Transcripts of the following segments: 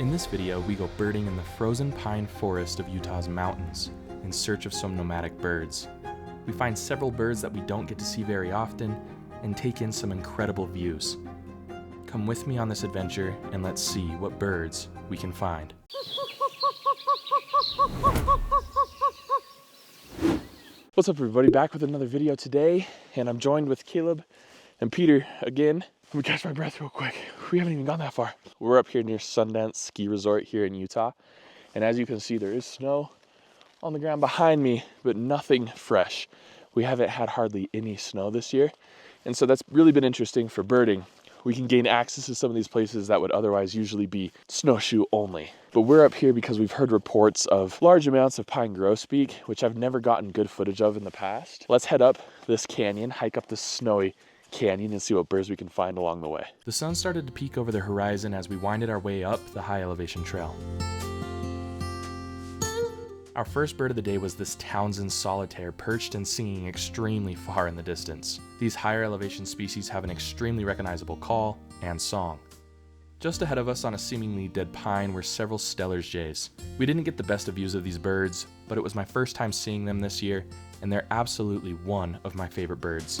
In this video, we go birding in the frozen pine forest of Utah's mountains in search of some nomadic birds. We find several birds that we don't get to see very often and take in some incredible views. Come with me on this adventure and let's see what birds we can find. What's up everybody, back with another video today, and I'm joined with Caleb and Peter again. Let me catch my breath real quick. We haven't even gone that far. We're up here near Sundance Ski Resort here in Utah, and as you can see there is snow on the ground behind me, but nothing fresh. We haven't had hardly any snow this year, and so that's really been interesting for birding. We can gain access to some of these places that would otherwise usually be snowshoe only. But we're up here because we've heard reports of large amounts of pine grosbeak, which I've never gotten good footage of in the past. Let's head up this canyon, hike up this snowy canyon, and see what birds we can find along the way. The sun started to peek over the horizon as we winded our way up the high elevation trail. Our first bird of the day was this Townsend solitaire, perched and singing extremely far in the distance. These higher elevation species have an extremely recognizable call and song. Just ahead of us on a seemingly dead pine were several Steller's jays. We didn't get the best of views of these birds, but it was my first time seeing them this year, and they're absolutely one of my favorite birds.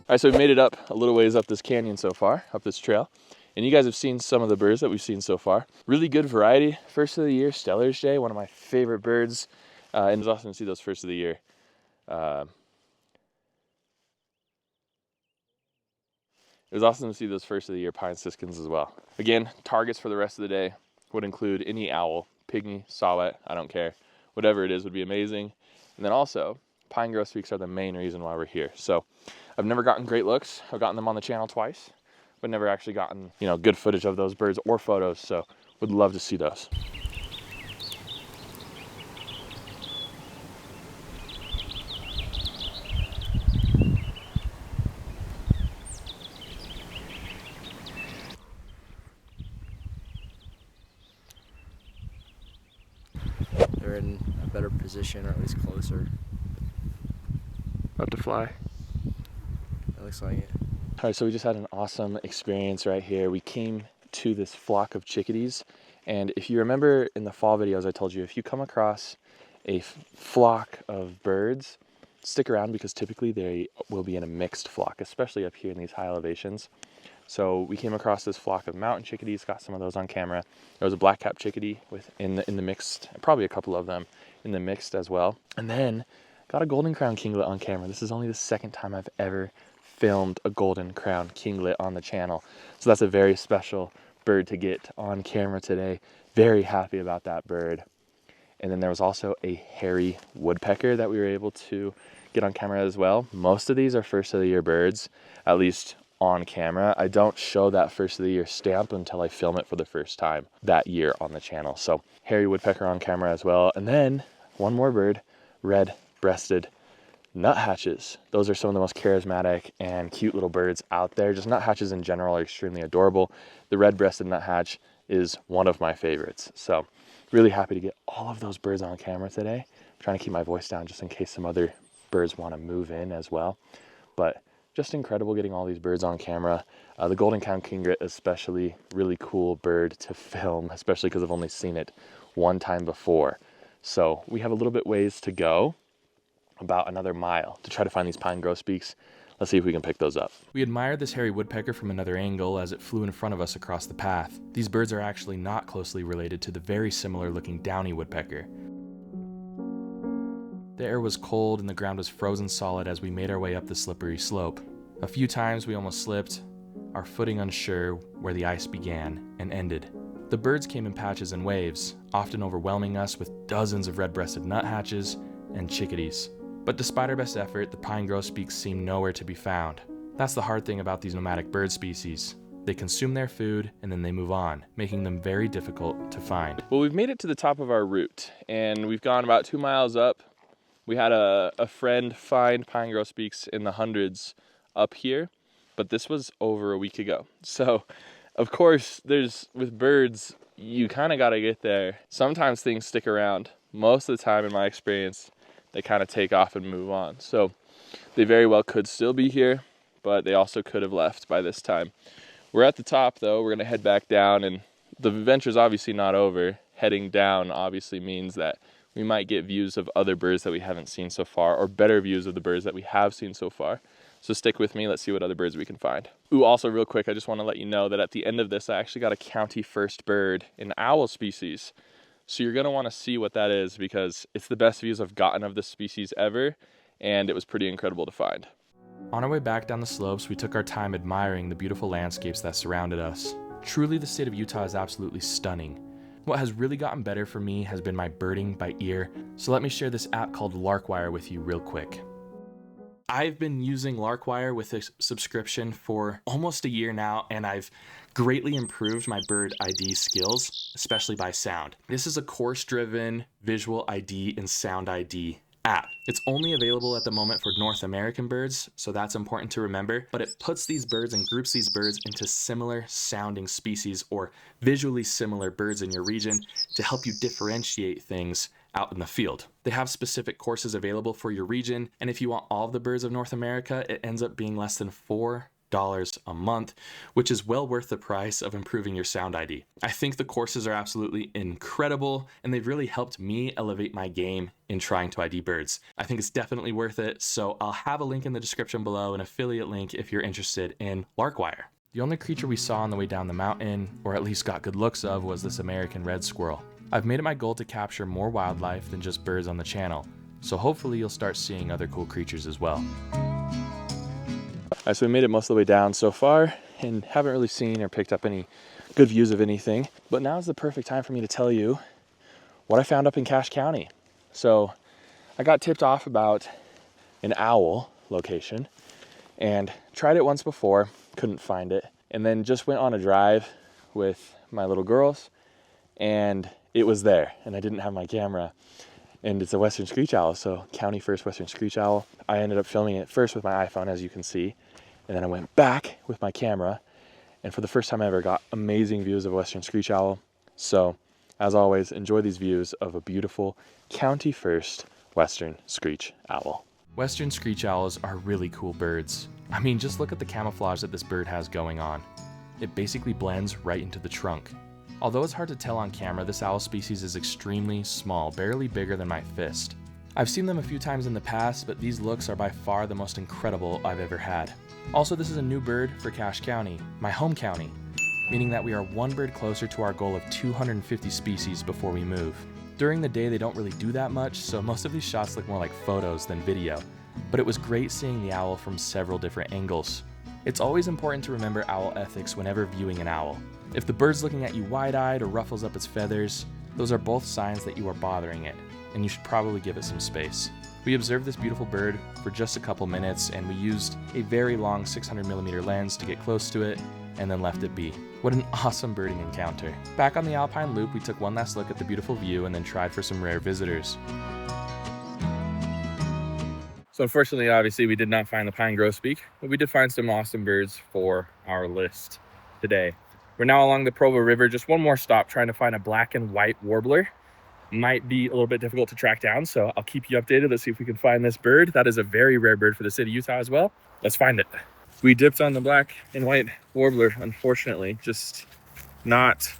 All right, so we've made it up a little ways up this canyon so far, up this trail. And you guys have seen some of the birds that we've seen so far. Really good variety. First of the year, Steller's jay, one of my favorite birds. And it's awesome to see those first of the year. It was awesome to see those first of the year pine siskins as well. Again, targets for the rest of the day would include any owl, pygmy, saw-whet, I don't care. Whatever it is would be amazing. And then also, pine grosbeaks are the main reason why we're here. So I've never gotten great looks. I've gotten them on the channel twice, but never actually gotten, good footage of those birds or photos. So would love to see those. They're in a better position, or at least closer. About to fly. It looks like it. All right, so we just had an awesome experience right here. We came to this flock of chickadees, and if you remember in the fall videos I told you, if you come across a flock of birds, stick around because typically they will be in a mixed flock, especially up here in these high elevations. So we came across this flock of mountain chickadees, got some of those on camera. There was a black-capped chickadee in the mixed, probably a couple of them in the mixed as well. And then got a golden crown kinglet on camera. This is only the second time I've ever filmed a golden crown kinglet on the channel. So that's a very special bird to get on camera today. Very happy about that bird. And then there was also a hairy woodpecker that we were able to get on camera as well. Most of these are first of the year birds, at least on camera. I don't show that first of the year stamp until I film it for the first time that year on the channel. So hairy woodpecker on camera as well. And then one more bird, red-breasted nuthatches. Those are some of the most charismatic and cute little birds out there. Just nuthatches in general are extremely adorable. The red-breasted nuthatch is one of my favorites. So really happy to get all of those birds on camera today. I'm trying to keep my voice down just in case some other birds want to move in as well. But just incredible getting all these birds on camera. The golden crown kinglet especially, really cool bird to film, especially because I've only seen it one time before. So we have a little bit ways to go, about another mile, to try to find these pine grosbeaks. Let's see if we can pick those up. We admired this hairy woodpecker from another angle as it flew in front of us across the path. These birds are actually not closely related to the very similar looking downy woodpecker. The air was cold and the ground was frozen solid as we made our way up the slippery slope. A few times we almost slipped, our footing unsure where the ice began and ended. The birds came in patches and waves, often overwhelming us with dozens of red-breasted nuthatches and chickadees. But despite our best effort, the pine grosbeaks seemed nowhere to be found. That's the hard thing about these nomadic bird species. They consume their food and then they move on, making them very difficult to find. Well, we've made it to the top of our route and we've gone about 2 miles up. We had a friend find pine grosbeaks in the hundreds up here, but this was over a week ago. So, of course, with birds, you kind of got to get there. Sometimes things stick around. Most of the time, in my experience, they kind of take off and move on. So they very well could still be here, but they also could have left by this time. We're at the top though, we're gonna head back down, and the adventure's obviously not over. Heading down obviously means that we might get views of other birds that we haven't seen so far, or better views of the birds that we have seen so far. So stick with me, let's see what other birds we can find. Ooh, also real quick, I just wanna let you know that at the end of this, I actually got a county first bird, an owl species. So you're gonna wanna see what that is, because it's the best views I've gotten of this species ever, and it was pretty incredible to find. On our way back down the slopes, we took our time admiring the beautiful landscapes that surrounded us. Truly, the state of Utah is absolutely stunning. What has really gotten better for me has been my birding by ear, so let me share this app called Larkwire with you real quick. I've been using Larkwire with a subscription for almost a year now, and I've greatly improved my bird ID skills, especially by sound. This is a course-driven visual ID and sound ID app. It's only available at the moment for North American birds, so that's important to remember, but it puts these birds and groups these birds into similar sounding species or visually similar birds in your region to help you differentiate things out in the field. They have specific courses available for your region, and if you want all of the birds of North America, it ends up being less than $4 a month, which is well worth the price of improving your sound ID. I think the courses are absolutely incredible, and they've really helped me elevate my game in trying to ID birds. I think it's definitely worth it, so I'll have a link in the description below, an affiliate link if you're interested in Larkwire. The only creature we saw on the way down the mountain, or at least got good looks of, was this American red squirrel. I've made it my goal to capture more wildlife than just birds on the channel, so hopefully you'll start seeing other cool creatures as well. Alright, so we made it most of the way down so far and haven't really seen or picked up any good views of anything, but now is the perfect time for me to tell you what I found up in Cache County. So I got tipped off about an owl location and tried it once before, couldn't find it, and then just went on a drive with my little girls and it was there, and I didn't have my camera, and it's a western screech owl, so county first western screech owl. I ended up filming it first with my iPhone, as you can see, and then I went back with my camera, and for the first time I ever got amazing views of a western screech owl. So as always, enjoy these views of a beautiful county first western screech owl. Western screech owls are really cool birds. I mean, just look at the camouflage that this bird has going on. It basically blends right into the trunk. Although it's hard to tell on camera, this owl species is extremely small, barely bigger than my fist. I've seen them a few times in the past, but these looks are by far the most incredible I've ever had. Also, this is a new bird for Cache County, my home county, meaning that we are one bird closer to our goal of 250 species before we move. During the day, they don't really do that much, so most of these shots look more like photos than video, but it was great seeing the owl from several different angles. It's always important to remember owl ethics whenever viewing an owl. If the bird's looking at you wide-eyed or ruffles up its feathers, those are both signs that you are bothering it, and you should probably give it some space. We observed this beautiful bird for just a couple minutes, and we used a very long 600mm lens to get close to it, and then left it be. What an awesome birding encounter. Back on the Alpine loop, we took one last look at the beautiful view and then tried for some rare visitors. So unfortunately, obviously, we did not find the pine grosbeak, but we did find some awesome birds for our list today. We're now along the Provo River, just one more stop trying to find a black and white warbler. Might be a little bit difficult to track down, so I'll keep you updated. Let's see if we can find this bird. That is a very rare bird for the state of Utah as well. Let's find it. We dipped on the black and white warbler, unfortunately. Just not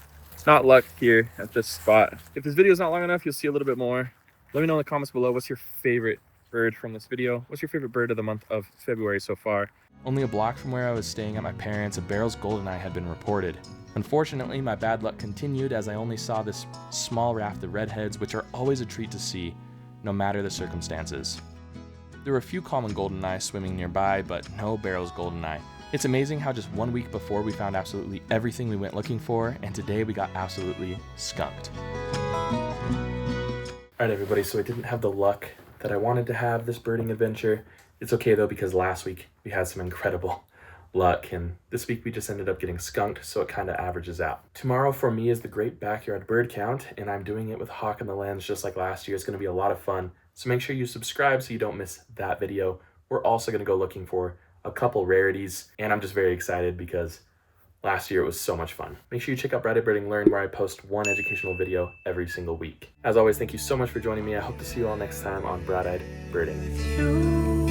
luck here at this spot. If this video is not long enough, you'll see a little bit more. Let me know in the comments below, what's your favorite bird from this video? What's your favorite bird of the month of February so far? Only a block from where I was staying at my parents', a Barrel's goldeneye had been reported. Unfortunately, my bad luck continued as I only saw this small raft of redheads, which are always a treat to see, no matter the circumstances. There were a few common goldeneyes swimming nearby, but no Barrel's goldeneye. It's amazing how just 1 week before we found absolutely everything we went looking for, and today we got absolutely skunked. Alright everybody, so I didn't have the luck that I wanted to have this birding adventure. It's okay though, because last week we had some incredible luck, and this week we just ended up getting skunked, so it kind of averages out. Tomorrow for me is the Great Backyard Bird Count, and I'm doing it with Hawk on the Lens just like last year. It's going to be a lot of fun, so make sure you subscribe so you don't miss that video. We're also going to go looking for a couple rarities, and I'm just very excited because last year it was so much fun. Make sure you check out Bright Eyed Birding Learn, where I post one educational video every single week. As always, thank you so much for joining me. I hope to see you all next time on Bright Eyed Birding.